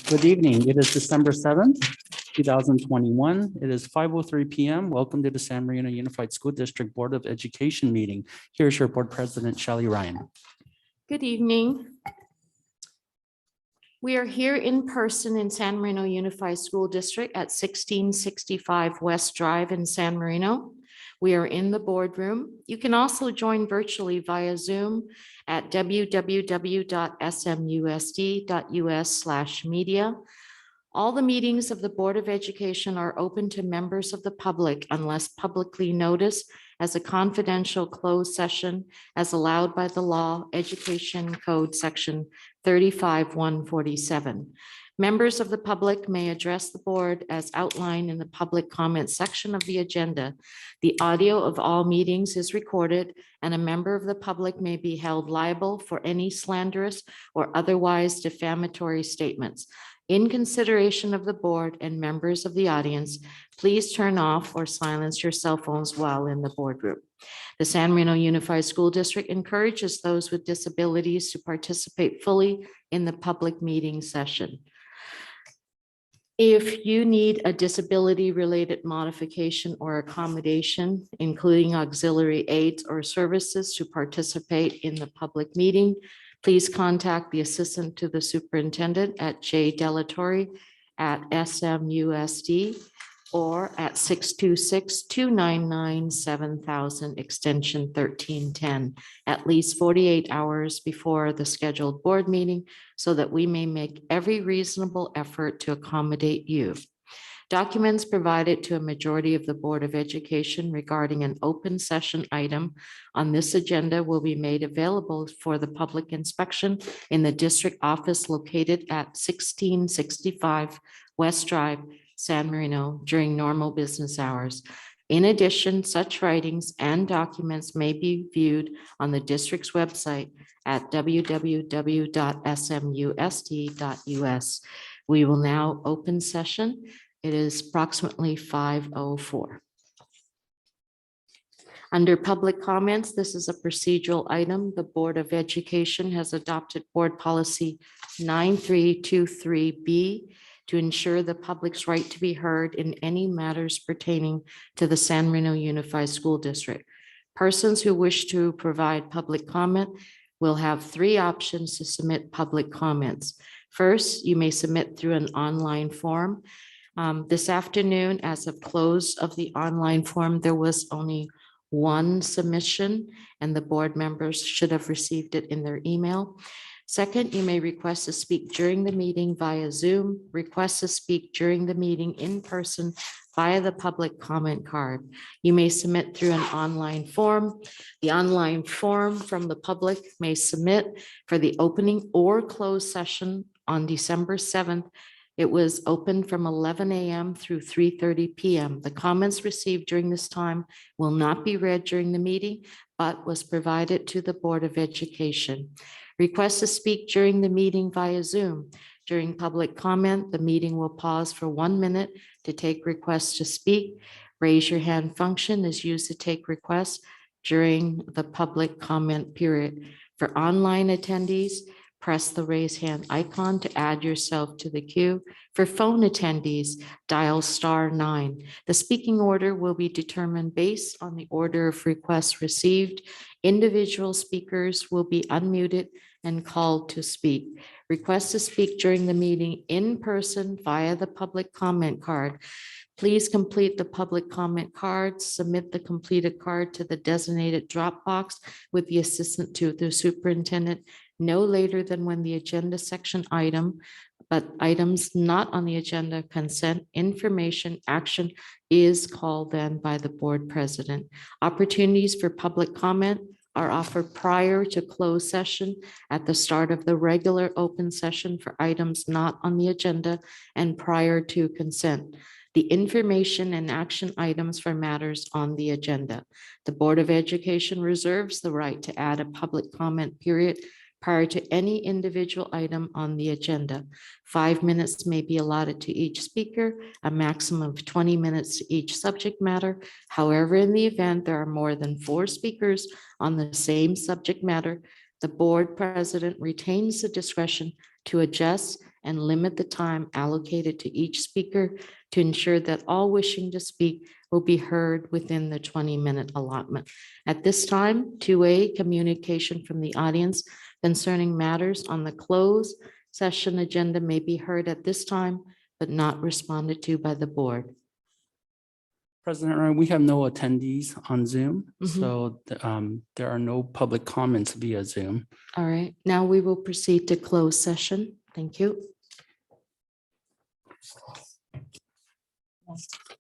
Good evening. It is December 7th, 2021. It is 5:03 p.m. Welcome to the San Marino Unified School District Board of Education meeting. Here's your board president, Shelley Ryan. Good evening. We are here in person in San Marino Unified School District at 1665 West Drive in San Marino. We are in the boardroom. You can also join virtually via Zoom at www.smusd.us/media. All the meetings of the Board of Education are open to members of the public unless publicly noticed as a confidential closed session as allowed by the law, Education Code Section 35-147. Members of the public may address the board as outlined in the public comment section of the agenda. The audio of all meetings is recorded, and a member of the public may be held liable for any slanderous or otherwise defamatory statements. In consideration of the board and members of the audience, please turn off or silence your cell phones while in the boardroom. The San Marino Unified School District encourages those with disabilities to participate fully in the public meeting session. If you need a disability-related modification or accommodation, including auxiliary aids or services to participate in the public meeting, please contact the assistant to the superintendent at j.delatorre@SMUSD or at 626-299-7000 extension 1310 at least 48 hours before the scheduled board meeting so that we may make every reasonable effort to accommodate you. Documents provided to a majority of the Board of Education regarding an open session item on this agenda will be made available for the public inspection in the district office located at 1665 West Drive, San Marino during normal business hours. In addition, such writings and documents may be viewed on the district's website at www.smusd.us. We will now open session. It is approximately 5:04. Under public comments, this is a procedural item. The Board of Education has adopted Board Policy 9323B to ensure the public's right to be heard in any matters pertaining to the San Marino Unified School District. Persons who wish to provide public comment will have three options to submit public comments. First, you may submit through an online form. This afternoon, as of close of the online form, there was only one submission, and the board members should have received it in their email. Second, you may request to speak during the meeting via Zoom, request to speak during the meeting in person via the public comment card. You may submit through an online form. The online form from the public may submit for the opening or closed session on December 7th. It was open from 11 a.m. through 3:30 p.m. The comments received during this time will not be read during the meeting, but was provided to the Board of Education. Request to speak during the meeting via Zoom. During public comment, the meeting will pause for 1 minute to take requests to speak. Raise your hand function is used to take requests during the public comment period. For online attendees, press the raise hand icon to add yourself to the queue. For phone attendees, dial *9. The speaking order will be determined based on the order of requests received. Individual speakers will be unmuted and called to speak. Request to speak during the meeting in person via the public comment card. Please complete the public comment card, submit the completed card to the designated drop box with the assistant to the superintendent no later than when the agenda section item, but items not on the agenda, consent, information, action is called then by the board president. Opportunities for public comment are offered prior to closed session at the start of the regular open session for items not on the agenda and prior to consent. The information and action items for matters on the agenda. The Board of Education reserves the right to add a public comment period prior to any individual item on the agenda. 5 minutes may be allotted to each speaker, a maximum of 20 minutes to each subject matter. However, in the event there are more than 4 speakers on the same subject matter, the board president retains the discretion to adjust and limit the time allocated to each speaker to ensure that all wishing to speak will be heard within the 20-minute allotment. At this time, 2A, communication from the audience concerning matters on the closed session agenda may be heard at this time, but not responded to by the board. President Ryan, we have no attendees on Zoom, Mhm. so there are no public comments via Zoom. All right, now we will proceed to closed session. Thank you.